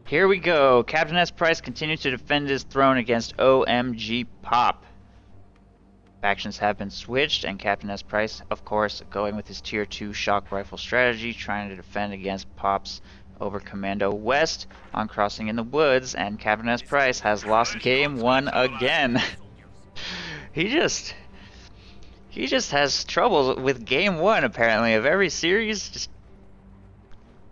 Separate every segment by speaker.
Speaker 1: Here we go. CaptainSPrice continues to defend his throne against OMGPOP. Factions have been switched, and CaptainSPrice, of course, going with his Tier 2 shock rifle strategy, trying to defend against Pop's over Commando West on Crossing in the Woods, and CaptainSPrice has lost Game 1 again. He just has trouble with Game 1, apparently, of every series. Just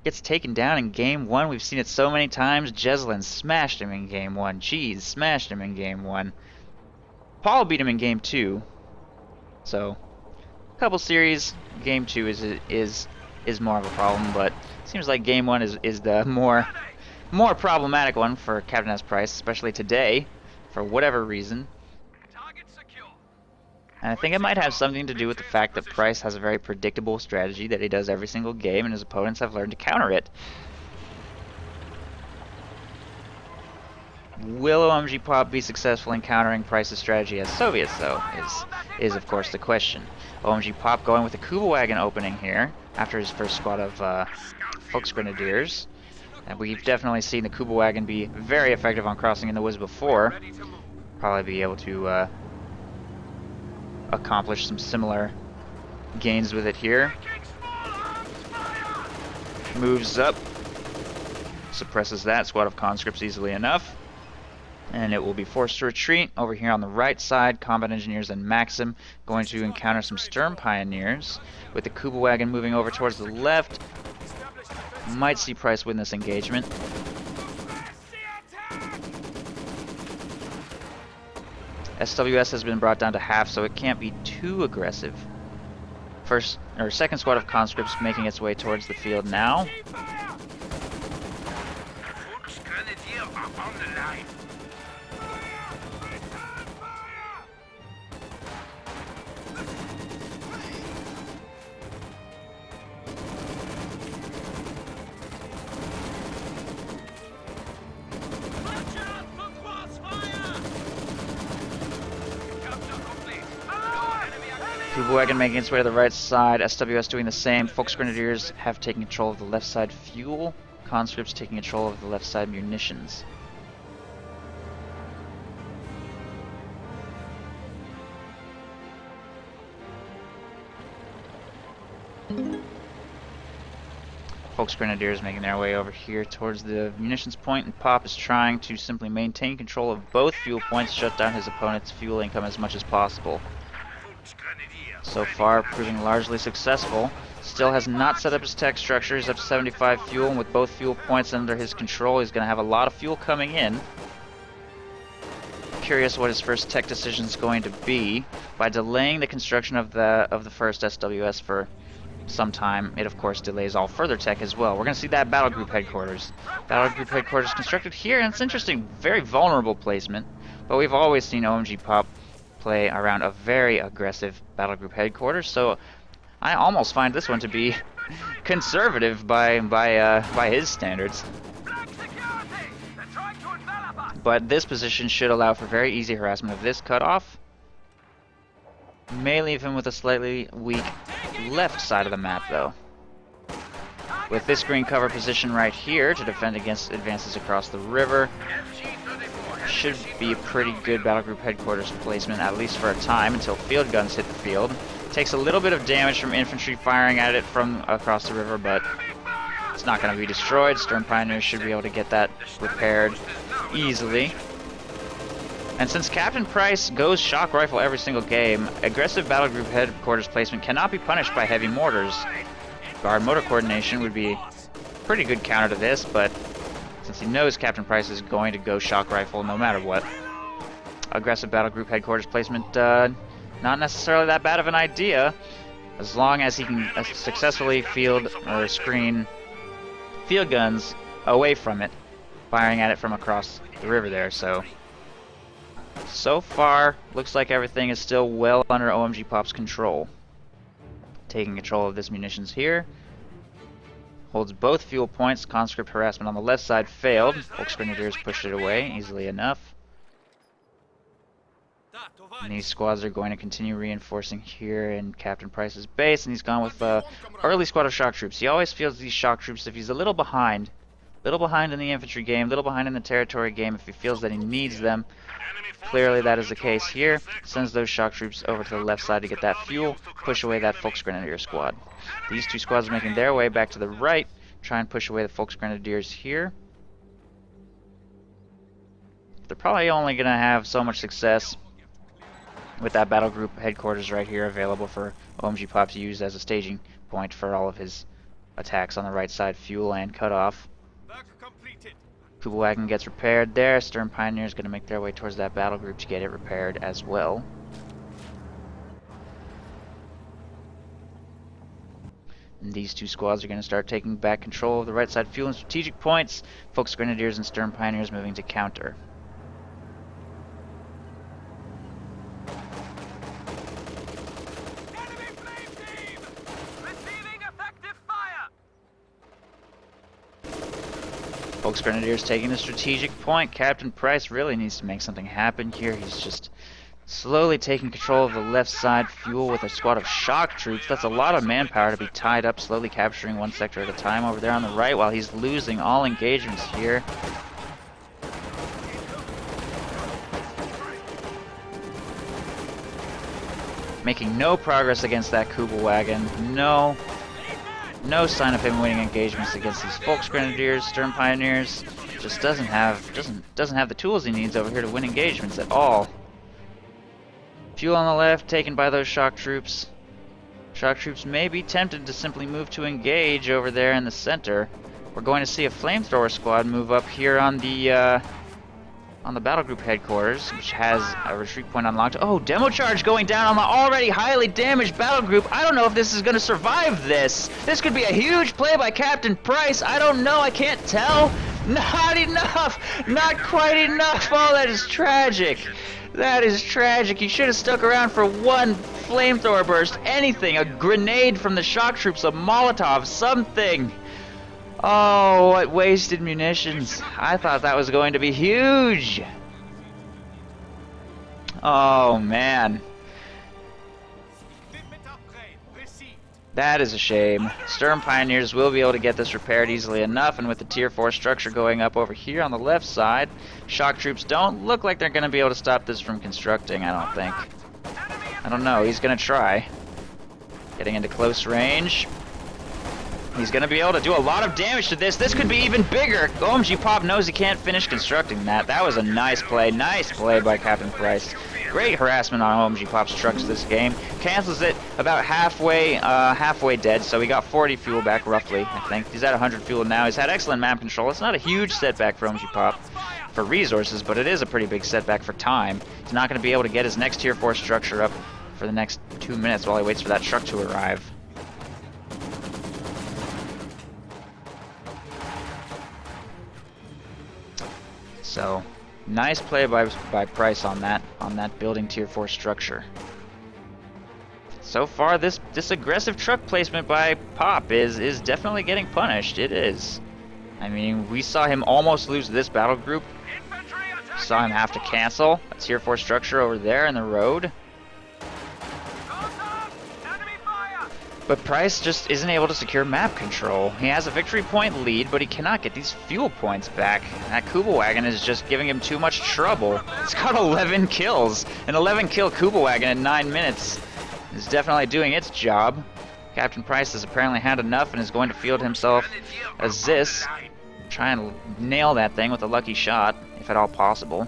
Speaker 1: gets taken down in Game 1. We've seen it so many times. Jeslin smashed him in Game 1. Cheese smashed him in Game 1. Paul beat him in Game 2. So, a couple series. Game 2 is more of a problem, but it seems like Game 1 is the more problematic one for CaptainSPrice, especially today, for whatever reason. And I think it might have something to do with the fact that Price has a very predictable strategy that he does every single game, and his opponents have learned to counter it. Will OMGPOP be successful in countering Price's strategy as Soviets, though, is of course the question. OMGPOP going with a Kuba wagon opening here, after his first squad of Volksgrenadiers. And we've definitely seen the Kuba wagon be very effective on Crossing in the Woods before. Probably be able to accomplish some similar gains with it here. Moves up, suppresses that squad of conscripts easily enough, and it will be forced to retreat. Over here on the right side, combat engineers and Maxim going to encounter some Sturm pioneers, with the Kuba wagon moving over towards the left. Might see Price win this engagement. SWS has been brought down to half, so it can't be too aggressive. Second squad of conscripts making its way towards the field now. Kuba wagon making its way to the right side, SWS doing the same. Volksgrenadiers have taken control of the left side fuel, conscripts taking control of the left side munitions. Volksgrenadiers making their way over here towards the munitions point, and Pop is trying to simply maintain control of both fuel points, shut down his opponent's fuel income as much as possible. So far, proving largely successful. Still has not set up his tech structure. He's up to 75 fuel, and with both fuel points under his control, he's going to have a lot of fuel coming in. Curious what his first tech decision is going to be. By delaying the construction of the first SWS for some time, it of course delays all further tech as well. We're going to see that battle group headquarters. Battle group headquarters constructed here, and it's interesting, very vulnerable placement. But we've always seen OMGPOP play around a very aggressive battle group headquarters, so I almost find this one to be conservative by his standards. But this position should allow for very easy harassment of this cutoff. May leave him with a slightly weak left side of the map, though. With this green cover position right here to defend against advances across the river, should be a pretty good battle group headquarters placement, at least for a time, until field guns hit the field. Takes a little bit of damage from infantry firing at it from across the river, but it's not going to be destroyed. Sturm Pioneers should be able to get that repaired easily. And since Captain Price goes shock rifle every single game, aggressive battle group headquarters placement cannot be punished by heavy mortars. Guard motor coordination would be a pretty good counter to this, but since he knows Captain Price is going to go shock rifle no matter what, aggressive battle group headquarters placement, not necessarily that bad of an idea, as long as he can successfully field or screen field guns away from it, firing at it from across the river there. So far, looks like everything is still well under OMGPOP's control. Taking control of this munitions here. Holds both fuel points. Conscript harassment on the left side failed. Volksgrenadiers pushed it away easily enough. And these squads are going to continue reinforcing here in Captain Price's base, and he's gone with early squad of shock troops. He always feels these shock troops, if he's a little behind Little behind in the infantry game, little behind in the territory game if he feels that he needs them. Clearly that is the case here. Sends those shock troops over to the left side to get that fuel, push away that Volksgrenadier squad. These two squads are making their way back to the right, try and push away the Volksgrenadiers here. They're probably only going to have so much success with that battle group headquarters right here available for OMGPOP to use as a staging point for all of his attacks on the right side, fuel and cutoff. Kubelwagen gets repaired there. Stern Pioneers going to make their way towards that battle group to get it repaired as well. And these two squads are going to start taking back control of the right side fuel and strategic points. Volksgrenadiers and Stern Pioneers moving to counter. Volksgrenadiers taking the strategic point. CaptainSPrice really needs to make something happen here. He's just slowly taking control of the left side fuel with a squad of shock troops. That's a lot of manpower to be tied up, slowly capturing one sector at a time over there on the right while he's losing all engagements here. Making no progress against that Kubelwagen. No sign of him winning engagements against these Volksgrenadiers. Stern Pioneers just doesn't have the tools he needs over here to win engagements at all. Fuel on the left taken by those shock troops. Shock troops may be tempted to simply move to engage over there in the center. We're going to see a flamethrower squad move up here on the battle group headquarters, which has a retreat point unlocked. Oh, demo charge going down on the already highly damaged battle group. I don't know if this is going to survive this. This could be a huge play by CaptainSPrice. I don't know. I can't tell. Not enough. Not quite enough. Oh, that is tragic. That is tragic. He should have stuck around for one flamethrower burst. Anything. A grenade from the shock troops. A Molotov. Something. Oh, what wasted munitions. I thought that was going to be huge. Oh, man. That is a shame. Stern Pioneers will be able to get this repaired easily enough, and with the Tier 4 structure going up over here on the left side, shock troops don't look like they're going to be able to stop this from constructing, I don't think. I don't know. He's going to try. Getting into close range. He's going to be able to do a lot of damage to this. This could be even bigger. OMGPOP knows he can't finish constructing that. That was a nice play. Nice play by CaptainSPrice. Great harassment on OMGPOP's trucks this game. Cancels it about halfway dead, so he got 40 fuel back roughly, I think. He's at 100 fuel now. He's had excellent map control. It's not a huge setback for OMGPOP for resources, but it is a pretty big setback for time. He's not going to be able to get his next Tier 4 structure up for the next 2 minutes while he waits for that truck to arrive. So, nice play by Price on that building Tier 4 structure. So far, this aggressive truck placement by Pop is definitely getting punished. It is. I mean, we saw him almost lose this battle group. Saw him have to cancel a Tier 4 structure over there in the road. But Price just isn't able to secure map control. He has a victory point lead, but he cannot get these fuel points back. That Kubelwagen is just giving him too much trouble. It's got 11 kills. An 11-kill Kubelwagen in 9 minutes is definitely doing its job. CaptainSPrice has apparently had enough and is going to field himself a Zis. Try and nail that thing with a lucky shot, if at all possible.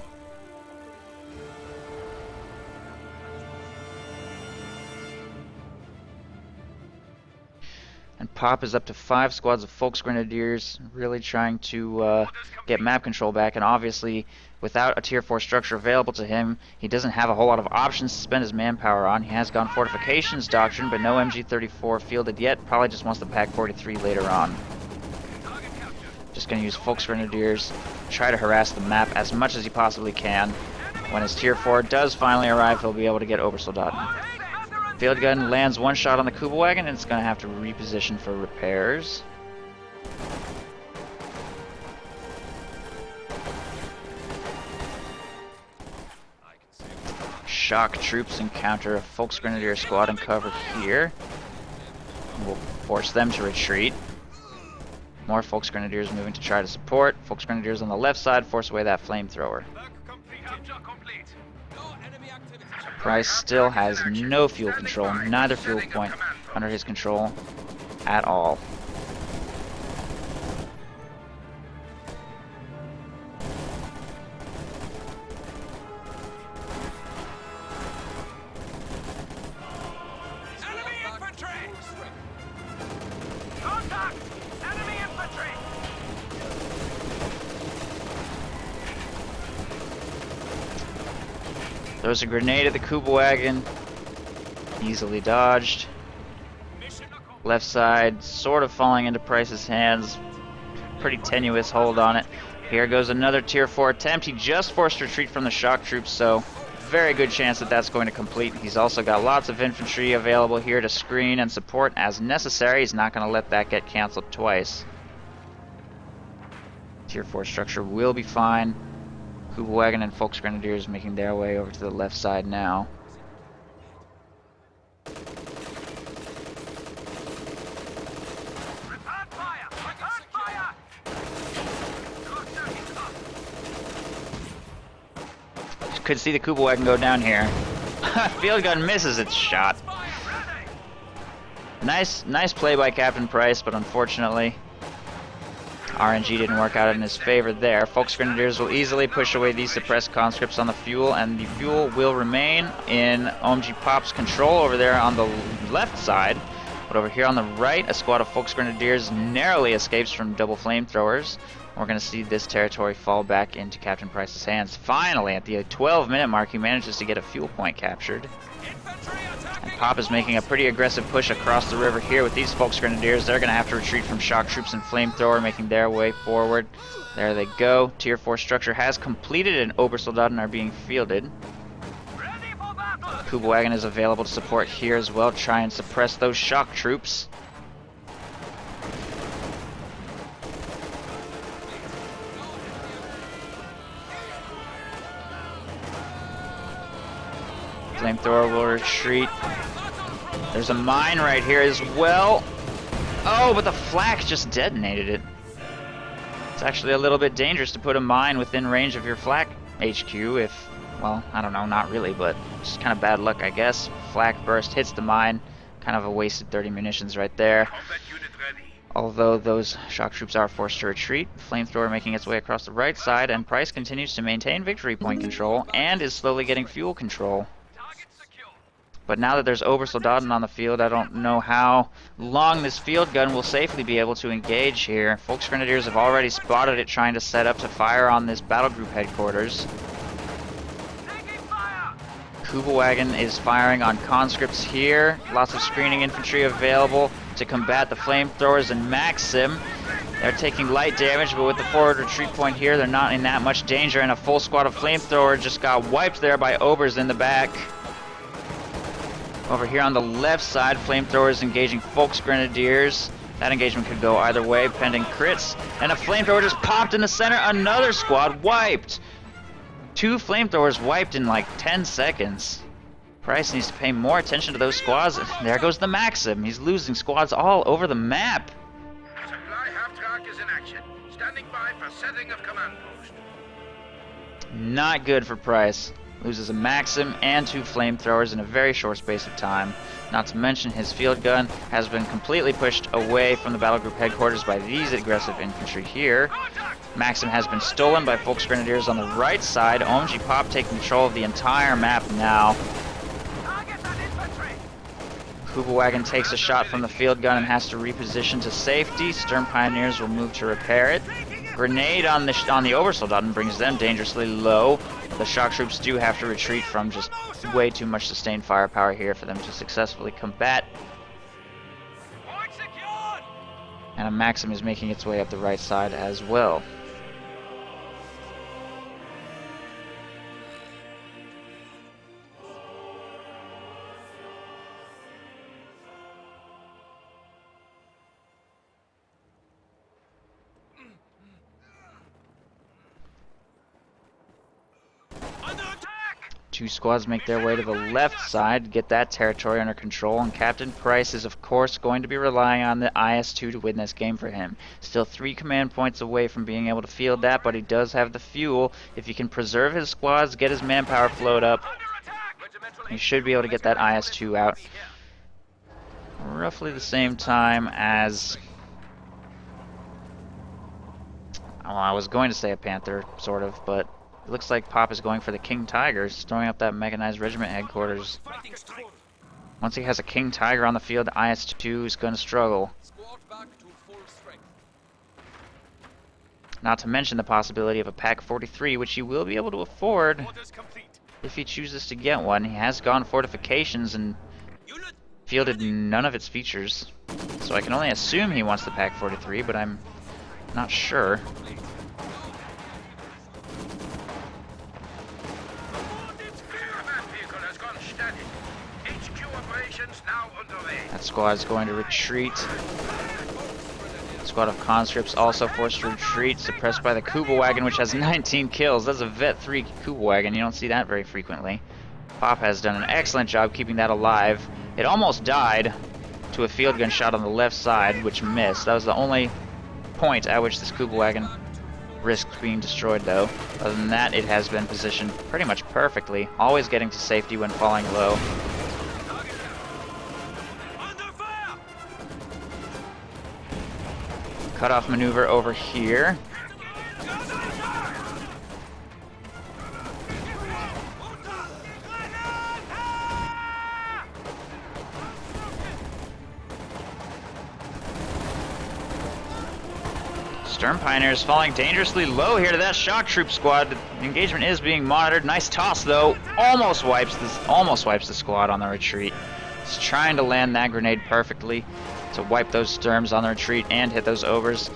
Speaker 1: And Pop is up to 5 squads of Volksgrenadiers, really trying to get map control back. And obviously, without a Tier 4 structure available to him, he doesn't have a whole lot of options to spend his manpower on. He has gone Fortifications Doctrine, but no MG34 fielded yet. Probably just wants the Pack 43 later on. Just going to use Volksgrenadiers, try to harass the map as much as he possibly can. When his Tier 4 does finally arrive, he'll be able to get Obersoldaten. Field gun lands one shot on the Kubelwagen, and it's going to have to reposition for repairs. Shock troops encounter a Volksgrenadier squad and cover here. We'll force them to retreat. More Volksgrenadiers moving to try to support. Volksgrenadiers on the left side force away that flamethrower. Price still has no fuel control, neither fuel point under his control at all. Throws a grenade at the Kuba wagon. Easily dodged. Left side sort of falling into Price's hands. Pretty tenuous hold on it. Here goes another tier 4 attempt. He just forced retreat from the shock troops, so very good chance that that's going to complete. He's also got lots of infantry available here to screen and support as necessary. He's not going to let that get canceled twice. Tier 4 structure will be fine. Kuba wagon and Volksgrenadiers making their way over to the left side now. Could see the Kuba wagon go down here. Field gun misses its shot. Nice play by Captain Price, but unfortunately RNG didn't work out in his favor there. Volksgrenadiers will easily push away these suppressed conscripts on the fuel, and the fuel will remain in OMGPOP's control over there on the left side. But over here on the right, a squad of Volksgrenadiers narrowly escapes from double flamethrowers. We're going to see this territory fall back into Captain Price's hands. Finally, at the 12-minute mark, he manages to get a fuel point captured. And Pop is making a pretty aggressive push across the river here with these Volksgrenadiers. They're going to have to retreat from shock troops and flamethrower, making their way forward. There they go. Tier 4 structure has completed and Obersoldaten are being fielded. Kuba wagon is available to support here as well. Try and suppress those shock troops. Flamethrower will retreat. There's a mine right here as well. Oh, but the flak just detonated it. It's actually a little bit dangerous to put a mine within range of your flak HQ if, well, I don't know, not really, but just kind of bad luck, I guess. Flak burst hits the mine. Kind of a wasted 30 munitions right there. Although those shock troops are forced to retreat, flamethrower making its way across the right side, and Price continues to maintain victory point control and is slowly getting fuel control. But now that there's Obersoldaten on the field, I don't know how long this field gun will safely be able to engage here. Volksgrenadiers have already spotted it trying to set up to fire on this battle group headquarters. Kuba wagon is firing on conscripts here. Lots of screening infantry available to combat the flamethrowers and Maxim. They're taking light damage, but with the forward retreat point here, they're not in that much danger, and a full squad of flamethrower just got wiped there by Obers in the back. Over here on the left side, flamethrowers engaging Volksgrenadiers. That engagement could go either way, pending crits. And a flamethrower just popped in the center. Another squad wiped. 2 flamethrowers wiped in like 10 seconds. Price needs to pay more attention to those squads. There goes the Maxim. He's losing squads all over the map.
Speaker 2: Supply half-track is in action. Standing by for setting of command post.
Speaker 1: Not good for Price. Loses a Maxim and 2 flamethrowers in a very short space of time. Not to mention his field gun has been completely pushed away from the battle group headquarters by these aggressive infantry here. Maxim has been stolen by Volksgrenadiers on the right side. OMGPOP taking control of the entire map now. Kuba wagon takes a shot from the field gun and has to reposition to safety. Stern Pioneers will move to repair it. Grenade on the Obersoldaten brings them dangerously low. The shock troops do have to retreat from just way too much sustained firepower here for them to successfully combat. And a Maxim is making its way up the right side as well. Two squads make their way to the left side, get that territory under control, and Captain Price is of course going to be relying on the IS-2 to win this game for him. Still 3 command points away from being able to field that, but he does have the fuel. If he can preserve his squads, get his manpower flowed up, he should be able to get that IS-2 out. Roughly the same time as... well, I was going to say a Panther, sort of, but it looks like Pop is going for the King Tigers, throwing up that mechanized regiment headquarters. Once he has a King Tiger on the field, the IS-2 is going to struggle. Not to mention the possibility of a Pack 43, which he will be able to afford if he chooses to get one. He has gone fortifications and fielded none of its features, so I can only assume he wants the Pack 43, but I'm not sure. That squad is going to retreat. The squad of conscripts also forced to retreat, suppressed by the Kuba wagon, which has 19 kills. That's a Vet 3 Kuba wagon. You don't see that very frequently. Pop has done an excellent job keeping that alive. It almost died to a field gun shot on the left side, which missed. That was the only point at which this Kuba wagon risked being destroyed, though. Other than that, it has been positioned pretty much perfectly, always getting to safety when falling low. Cutoff maneuver over here. Stern Pioneers falling dangerously low here to that shock troop squad. The engagement is being monitored. Nice toss though. Almost wipes the squad on the retreat. He's trying to land that grenade perfectly to wipe those Sturms on the retreat and hit those Obers.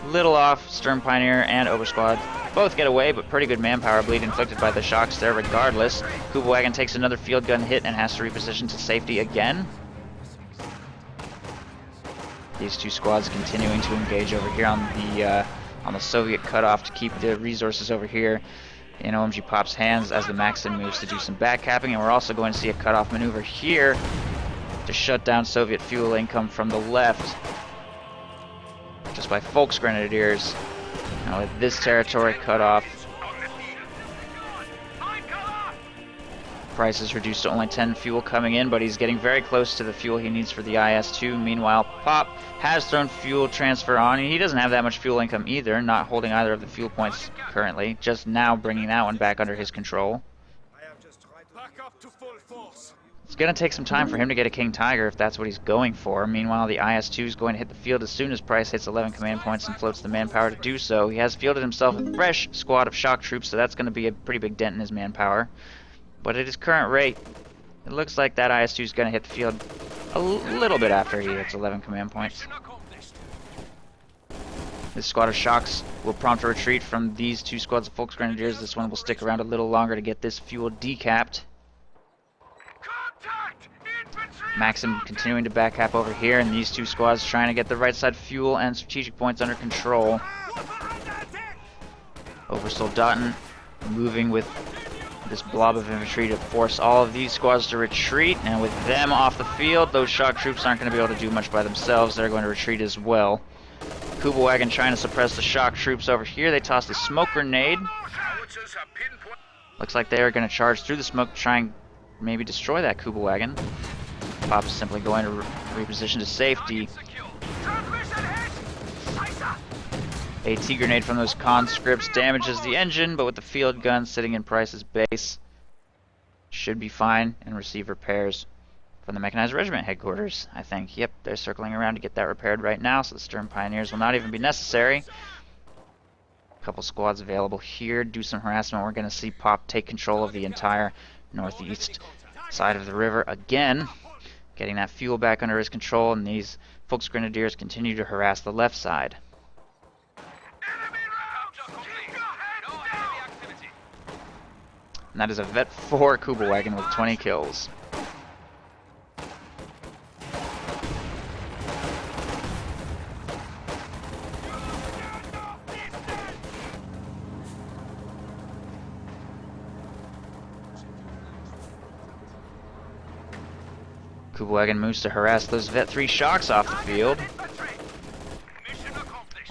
Speaker 1: Little off, Stern Pioneer and Ober Squad both get away, but pretty good manpower bleed inflicted by the shocks there regardless. Kuba wagon takes another field gun hit and has to reposition to safety again. These two squads continuing to engage over here on the Soviet cutoff to keep the resources over here in OMGPOP's hands as the Maxim moves to do some backcapping, and we're also going to see a cutoff maneuver here to shut down Soviet fuel income from the left, just by Volksgrenadiers. Now with this territory cut off, price is reduced to only 10 fuel coming in, but he's getting very close to the fuel he needs for the IS-2. Meanwhile, Pop has thrown fuel transfer on, and he doesn't have that much fuel income either, not holding either of the fuel points currently, just now bringing that one back under his control. It's going to take some time for him to get a King Tiger if that's what he's going for. Meanwhile, the IS-2 is going to hit the field as soon as Price hits 11 command points and floats the manpower to do so. He has fielded himself a fresh squad of shock troops, so that's going to be a pretty big dent in his manpower. But at his current rate, it looks like that IS-2 is going to hit the field a little bit after he hits 11 command points. This squad of shocks will prompt a retreat from these two squads of Volksgrenadiers. This one will stick around a little longer to get this fuel decapped. Maxim continuing to backcap over here, and these two squads trying to get the right side fuel and strategic points under control. Obersoldaten moving with this blob of infantry to force all of these squads to retreat, and with them off the field, those shock troops aren't going to be able to do much by themselves. They're going to retreat as well. Kuba wagon trying to suppress the shock troops over here. They tossed a smoke grenade. Looks like they are going to charge through the smoke to try and maybe destroy that Kuba wagon. Pop is simply going to reposition to safety. AT grenade from those conscripts damages the engine, but with the field gun sitting in Price's base, should be fine and receive repairs from the Mechanized Regiment headquarters, I think. Yep, they're circling around to get that repaired right now, so the Stern Pioneers will not even be necessary. A couple squads available here, do some harassment. We're going to see Pop take control of the entire northeast side of the river again, getting that fuel back under his control, and these Volksgrenadiers continue to harass the left side. And that is a Vet 4 Kuba wagon with 20 kills. Kugelwagen moves to harass those Vet 3 shocks off the field.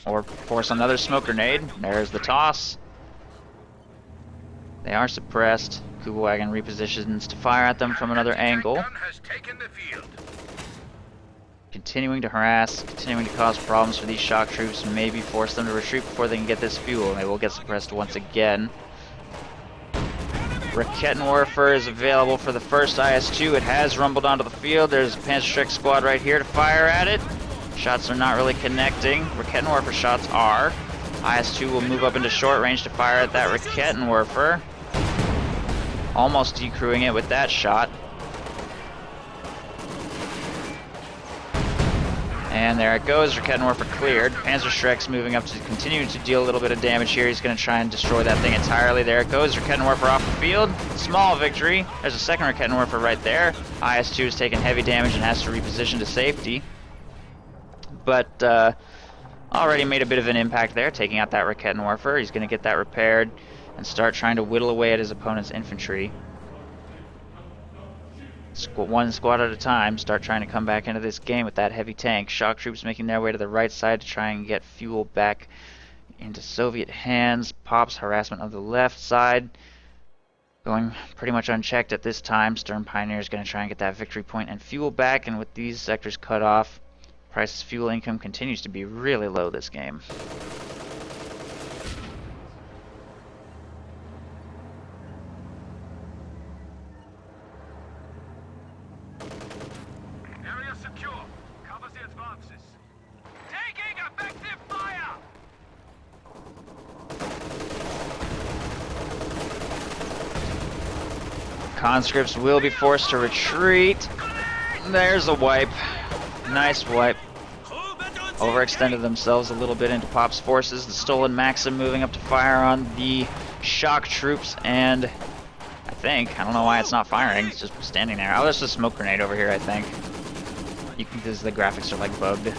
Speaker 1: Or force another smoke grenade. There's the toss. They are suppressed. Kugelwagen repositions to fire at them from another angle. Continuing to harass, continuing to cause problems for these shock troops, maybe force them to retreat before they can get this fuel, and they will get suppressed once again. Raketenwerfer is available for the first IS-2. It has rumbled onto the field. There's a Panzerschreck squad right here to fire at it. Shots are not really connecting. Raketenwerfer shots are. IS-2 will move up into short range to fire at that Raketenwerfer. Almost decrewing it with that shot. And there it goes, Raketenwerfer cleared. Panzerschreck's moving up to continue to deal a little bit of damage here. He's going to try and destroy that thing entirely. There it goes, Raketenwerfer off the field. Small victory. There's a second Raketenwerfer right there. IS-2 has taken heavy damage and has to reposition to safety. But already made a bit of an impact there, taking out that Raketenwerfer. He's going to get that repaired and start trying to whittle away at his opponent's infantry. One squad at a time, start trying to come back into this game with that heavy tank. Shock troops making their way to the right side to try and get fuel back into Soviet hands. Pop's harassment of the left side going pretty much unchecked at this time. Stern Pioneer is going to try and get that victory point and fuel back, and with these sectors cut off, Price's fuel income continues to be really low this game. Conscripts will be forced to retreat. There's a wipe. Nice wipe. Overextended themselves a little bit into Pop's forces. The stolen Maxim moving up to fire on the shock troops, and I don't know why it's not firing. It's just standing there. Oh, there's a smoke grenade over here, I think. Because the graphics are like bugged.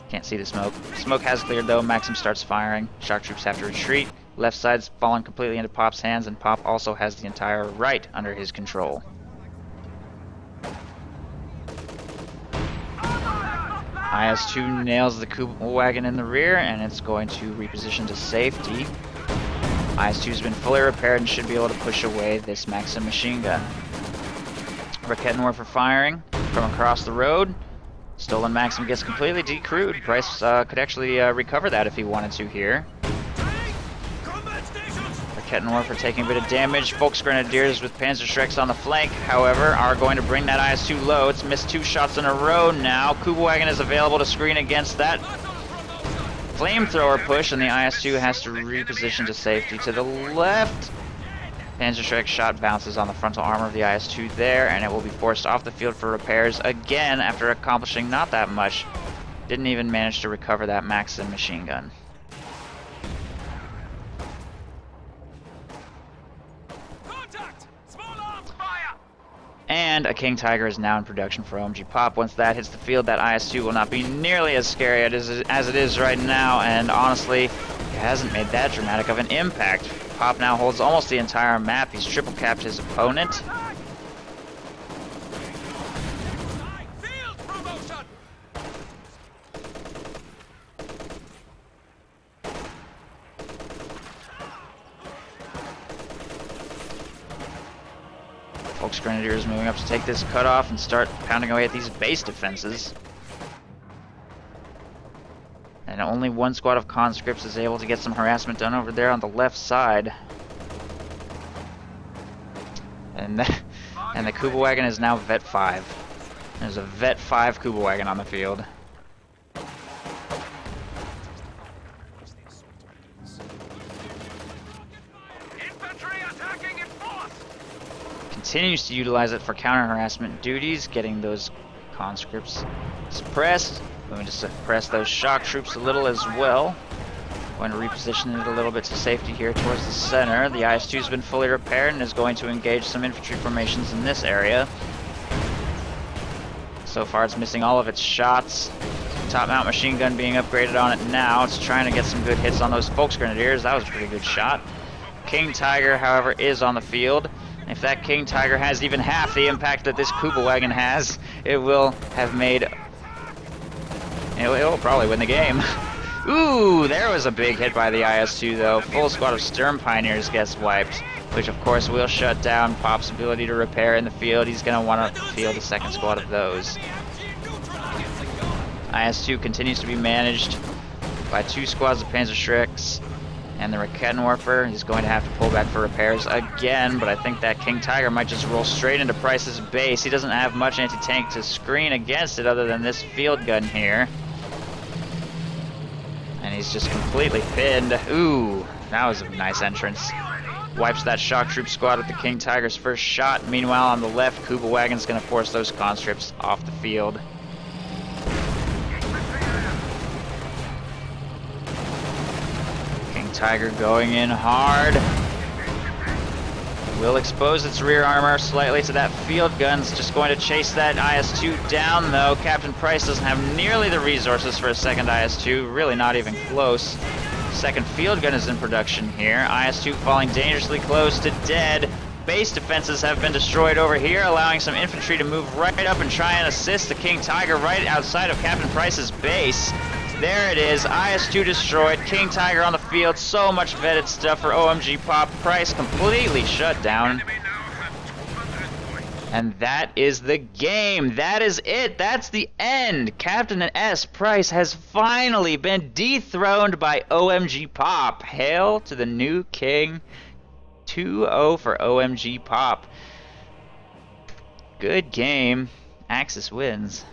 Speaker 1: Can't see the smoke. Smoke has cleared though. Maxim starts firing. Shock troops have to retreat. Left side's fallen completely into Pop's hands, and Pop also has the entire right under his control. IS-2 nails the Kugelwagen in the rear, and it's going to reposition to safety. IS-2's been fully repaired and should be able to push away this Maxim machine gun. Raketenwerfer firing from across the road. Stolen Maxim gets completely decrewed. Price could actually recover that if he wanted to here. Raketenwerfer taking a bit of damage. Volksgrenadiers with Panzerschrecks on the flank, however, are going to bring that IS-2 low. It's missed 2 shots in a row now. Kugelwagen is available to screen against that flamethrower push, and the IS-2 has to reposition to safety to the left. Panzerschreck shot bounces on the frontal armor of the IS-2 there, and it will be forced off the field for repairs again after accomplishing not that much. Didn't even manage to recover that Maxim machine gun. And a King Tiger is now in production for OMGPOP. Once that hits the field, that IS-2 will not be nearly as scary as it is right now, and honestly, it hasn't made that dramatic of an impact. Pop now holds almost the entire map. He's triple capped his opponent. Volksgrenadiers moving up to take this cutoff and start pounding away at these base defenses. And only one squad of conscripts is able to get some harassment done over there on the left side. And the Kugelwagen is now Vet 5. There's a Vet 5 Kugelwagen on the field. Continues to utilize it for counter-harassment duties, getting those conscripts suppressed. Going to suppress those shock troops a little as well. Going to reposition it a little bit to safety here towards the center. The IS-2 has been fully repaired and is going to engage some infantry formations in this area. So far it's missing all of its shots. Top mount machine gun being upgraded on it now. It's trying to get some good hits on those Volksgrenadiers. That was a pretty good shot. King Tiger, however, is on the field. If that King Tiger has even half the impact that this Koopa Wagon has, it will have made... It'll probably win the game. Ooh, there was a big hit by the IS-2 though. Full squad of Sturm Pioneers gets wiped, which of course will shut down Pop's ability to repair in the field. He's going to want to field a second squad of those. IS-2 continues to be managed by 2 squads of Panzer Schricks and the Rakettenwerfer. He's going to have to pull back for repairs again, but I think that King Tiger might just roll straight into Price's base. He doesn't have much anti-tank to screen against it other than this field gun here. And he's just completely pinned. Ooh, that was a nice entrance. Wipes that shock troop squad with the King Tiger's first shot. Meanwhile, on the left, Koopa Wagon's going to force those conscripts off the field. King Tiger going in hard. Will expose its rear armor slightly to that field gun. It's just going to chase that IS-2 down, though. CaptainSPrice doesn't have nearly the resources for a second IS-2. Really not even close. Second field gun is in production here. IS-2 falling dangerously close to dead. Base defenses have been destroyed over here, allowing some infantry to move right up and try and assist the King Tiger right outside of CaptainSPrice's base. There it is, IS-2 destroyed, King Tiger on the field, so much vetted stuff for OMGPOP. Price completely shut down. And that is the game. That is it. That's the end. CaptainSPrice has finally been dethroned by OMGPOP. Hail to the new king. 2-0 for OMGPOP. Good game. Axis wins.